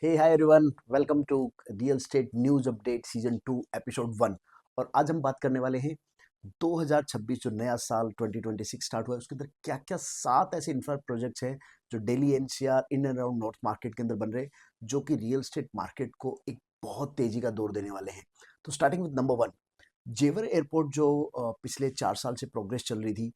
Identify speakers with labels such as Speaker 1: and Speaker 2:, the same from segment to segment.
Speaker 1: Hey hi everyone, welcome to real estate news update season 2 episode 1। और आज हम बात करने वाले हैं 2026 जो नया साल 2026 स्टार्ट हुआ है उसके अंदर क्या क्या 7 ऐसे इंफ्रा प्रोजेक्ट्स हैं जो Delhi NCR in and around north market के अंदर बन रहे हैं, जो कि रियल एस्टेट मार्केट को एक बहुत तेजी का दौर देने वाले हैं। तो स्टार्टिंग विद नंबर 1, जेवर एयरपोर्ट जो पिछले 4 साल से प्रोग्रेस चल रही थी,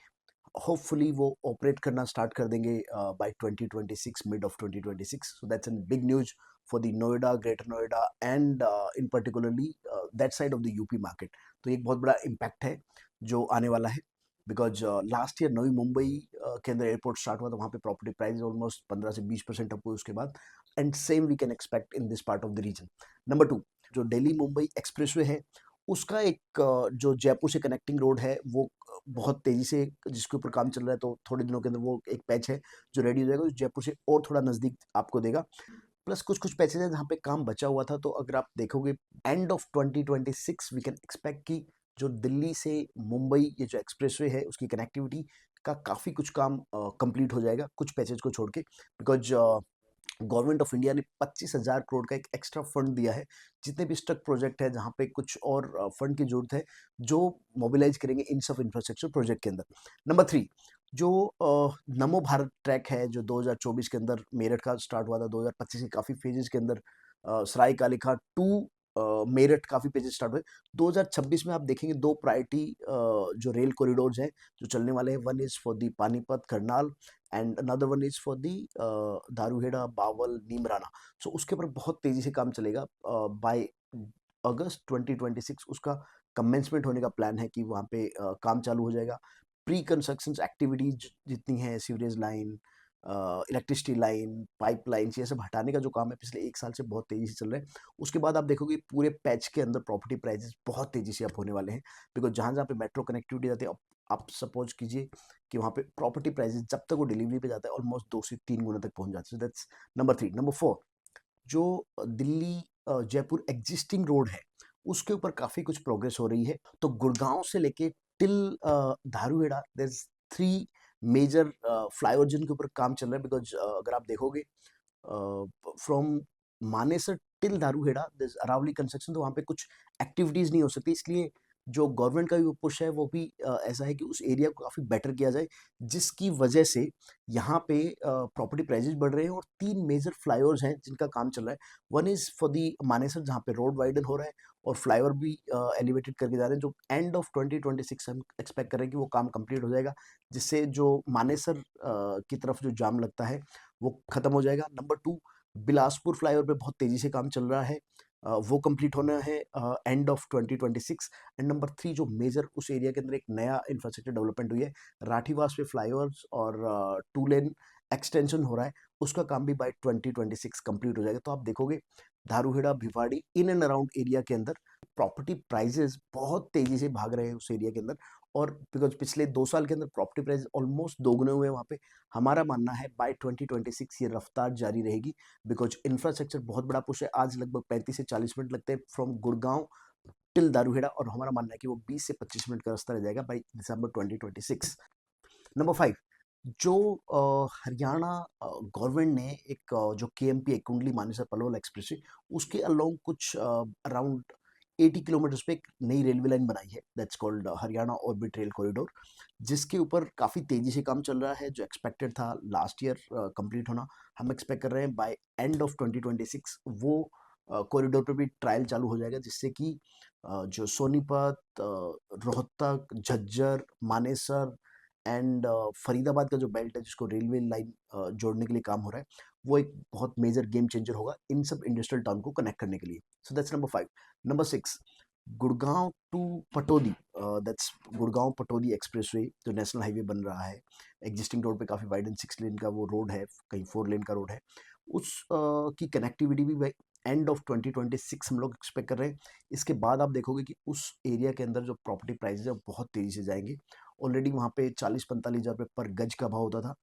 Speaker 1: होपफुली वो ऑपरेट करना स्टार्ट कर देंगे by 2026, mid of 2026। So that's an big news for the Noida, Greater Noida and in particularly that side of the UP market. तो एक बहुत बड़ा इम्पैक्ट है जो आने वाला है, because last year Navi Mumbai के अंदर एयरपोर्ट स्टार्ट हुआ था, वहाँ पे प्रॉपर्टी प्राइस ऑलमोस्ट 15 से 20% अप हुई उसके बाद। And same we can expect in this part of the region. Number 2, जो दिल्ली मुंबई एक्सप्रेसवे है उसका एक जो जयपुर से कनेक्टिंग रोड है वो बहुत तेजी से जिसके ऊपर काम चल रहा है, तो थोड़े दिनों के अंदर वो एक पैच है जो रेडी हो जाएगा, जो जयपुर से और थोड़ा नज़दीक आपको देगा। प्लस कुछ कुछ पैचेज हैं जहाँ पे काम बचा हुआ था, तो अगर आप देखोगे end of 2026 we can expect कि जो दिल्ली से मुंबई ये जो एक्सप्रेसवे है उसकी कनेक्टिविटी का काफ़ी कुछ काम कंप्लीट हो जाएगा कुछ पैचेज को छोड़ के। बिकॉज गवर्नमेंट ऑफ इंडिया ने 25,000 करोड़ का एक एक्स्ट्रा फंड दिया है, जितने भी स्टक प्रोजेक्ट है जहाँ पे कुछ और फंड की जरूरत है, जो मोबिलाइज करेंगे इन सब इंफ्रास्ट्रक्चर प्रोजेक्ट के अंदर। नंबर 3, जो नमो भारत ट्रैक है जो 2024 के अंदर मेरठ का स्टार्ट हुआ था, 2025 के काफ़ी फेजेस के अंदर सराय कालिका टू मेरठ काफ़ी पेजेस स्टार्ट हुए। 2026 में आप देखेंगे दो प्रायोरिटी जो रेल कॉरिडोर्स हैं जो चलने वाले हैं, one is for the Panipat Karnal and another one is for the Dharuhera Bawal Neemrana. So उसके ऊपर बहुत तेज़ी से काम चलेगा। बाय अगस्त 2026 उसका कमेंसमेंट होने का प्लान है कि वहाँ पे काम चालू हो जाएगा। प्री कंस्ट्रक्शन एक्टिविटीज जितनी हैं, sewerage line, electricity line, pipe line, ये सब हटाने का जो काम है पिछले 1 साल से बहुत तेज़ी से चल रहा है। उसके बाद आप देखोगे पूरे पैच के अंदर प्रॉपर्टी प्राइजेस बहुत तेज़ी से अप होने वाले हैं, बिकॉज जहाँ जहाँ पे मेट्रो कनेक्टिविटी जाती है, आप सपोज कीजिए कि वहाँ पे प्रॉपर्टी प्राइसेस जब तक वो डिलीवरी पे जाता है ऑलमोस्ट 2 से 3 गुना तक पहुँच जाते हैं। That's number 3। नंबर 4, जो दिल्ली जयपुर एग्जिस्टिंग रोड है उसके ऊपर काफ़ी कुछ प्रोग्रेस हो रही है। तो गुड़गांव से लेके till Dharuhera there is 3 major flyover जिनके ऊपर काम चल रहा है। बिकॉज अगर आप देखोगे from Manesar till Dharuhera this Aravalli construction, तो वहाँ पे कुछ एक्टिविटीज़ नहीं हो सकती, इसलिए जो गवर्नमेंट का भी वो पुश है वो भी ऐसा है कि उस एरिया को काफ़ी बेटर किया जाए, जिसकी वजह से यहाँ पे प्रॉपर्टी प्राइजेस बढ़ रहे हैं। और 3 मेजर फ्लाईओवर्स हैं जिनका काम चल रहा है। वन इज़ फॉर दी मानेसर जहाँ पे रोड वाइडन हो रहा है, और फ्लाईओवर भी एलिवेटेड करके जा रहे हैं, जो एंड ऑफ 2026 हम एक्सपेक्ट कर रहे हैं कि वो काम कंप्लीट हो जाएगा, जिससे जो मानेसर की तरफ जो जाम लगता है वो खत्म हो जाएगा। नंबर 2, बिलासपुर फ्लाईओवर पे बहुत तेजी से काम चल रहा है, वो कंप्लीट होना है एंड ऑफ 2026। एंड नंबर 3, जो मेजर उस एरिया के अंदर एक नया इंफ्रास्ट्रक्चर डेवलपमेंट हुई है, राठीवास पे फ्लाईओवर्स और 2 लेन एक्सटेंशन हो रहा है, उसका काम भी बाय 2026 कंप्लीट हो जाएगा। तो आप देखोगे Dharuhera Bhiwadi in and around area के अंदर प्रॉपर्टी प्राइजेस बहुत तेजी से भाग रहे हैं उस एरिया के अंदर। और बिकॉज पिछले 2 साल के अंदर प्रॉपर्टी प्राइस ऑलमोस्ट दोगुने हुए हैं वहाँ पे, हमारा मानना है बाय 2026 ये रफ्तार जारी रहेगी, बिकॉज इंफ्रास्ट्रक्चर बहुत बड़ा पुश है। आज लगभग 35 से 40 मिनट लगते हैं फ्रॉम गुड़गांव टिल दारूहेड़ा, और हमारा मानना है कि वो 20 से 25 मिनट का रास्ता रह जाएगा बाय दिसंबर 2026। नंबर 5, जो हरियाणा गवर्नमेंट ने एक जो केएमपी है कुंडली मानेसर पलवल एक्सप्रेस वे, उसके अलोंग कुछ अराउंड 80 किलोमीटर्स पे एक नई रेलवे लाइन बनाई है, that's called Haryana orbit rail corridor, जिसके ऊपर काफ़ी तेज़ी से काम चल रहा है। जो एक्सपेक्टेड था लास्ट ईयर कंप्लीट होना, हम एक्सपेक्ट कर रहे हैं बाय एंड ऑफ 2026 वो कॉरिडोर पे भी ट्रायल चालू हो जाएगा, जिससे कि जो सोनीपत, रोहतक, झज्जर, मानेसर एंड फरीदाबाद का जो बेल्ट है जिसको रेलवे लाइन जोड़ने के लिए काम हो रहा है, वो एक बहुत मेजर गेम चेंजर होगा इन सब इंडस्ट्रियल टाउन को कनेक्ट करने के लिए। So that's number 5। Number 6, Gurgaon to Pataudi, that's Gurgaon Pataudi expressway जो नेशनल हाईवे बन रहा है, एग्जिस्टिंग रोड पे काफ़ी वाइड एंड 6 लेन का वो रोड है, कहीं 4 लेन का रोड है, उस की कनेक्टिविटी भी एंड ऑफ 2026 हम लोग एक्सपेक्ट कर रहे हैं। इसके बाद आप देखोगे कि उस एरिया के अंदर जो प्रॉपर्टी प्राइसेस है वो बहुत तेज़ी से जाएंगे। ऑलरेडी वहाँ पे 40-45 हज़ार रुपये पर गज का भाव होता था।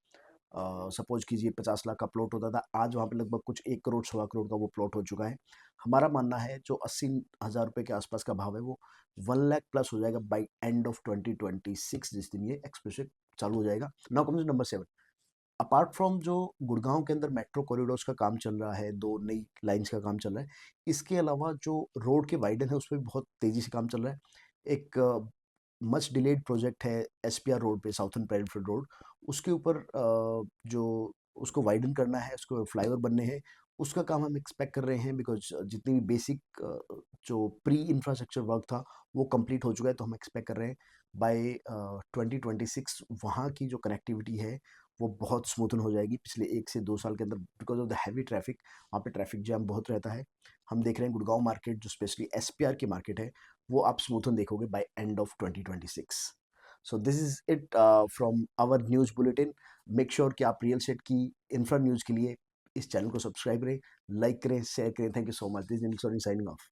Speaker 1: सपोज कीजिए 50 लाख का प्लॉट होता था, आज वहाँ पे लगभग कुछ 1 करोड़ सवा करोड़ का वो प्लॉट हो चुका है। हमारा मानना है जो 80,000 रुपये के आसपास का भाव है वो 1 लाख प्लस हो जाएगा बाई एंड ऑफ 2026, जिस दिन ये एक्सप्रेस चालू हो जाएगा। Now comes number 7, apart from जो गुड़गांव के अंदर मेट्रो कॉरिडोर्स का काम चल रहा है, 2 नई लाइन्स का काम चल रहा है, इसके अलावा जो रोड के वाइडन है, उसपे भी बहुत तेज़ी से काम चल रहा है। एक मच डिलेड प्रोजेक्ट है एसपीआर रोड पे, साउथर्न पेरिफेरल रोड, उसके ऊपर जो उसको वाइडन करना है, उसको फ्लाईओवर बनने हैं, उसका काम हम एक्सपेक्ट कर रहे हैं बिकॉज़ जितनी भी बेसिक जो प्री इंफ्रास्ट्रक्चर वर्क था, वो कंप्लीट हो चुका है, तो हम एक्सपेक्ट कर रहे हैं बाय 2026 वहाँ की जो कनेक्टिविटी है, वो बहुत स्मूथन हो जाएगी पिछले 1 से 2 साल के अंदर because of the heavy traffic. वहाँ पे ट्रैफिक जैम बहुत रहता है। हम देख रहे हैं गुड़गांव मार्केट जो स्पेशली एसपीआर की मार्केट है, वो आप स्मूथन देखोगे by end of 2026। So this is it from our news bulletin. Make sure कि आप रियल एस्टेट की इंफ्रा न्यूज़ के लिए इस चैनल को सब्सक्राइब करें, लाइक करें, शेयर करें। Thank you so much. This is signing off.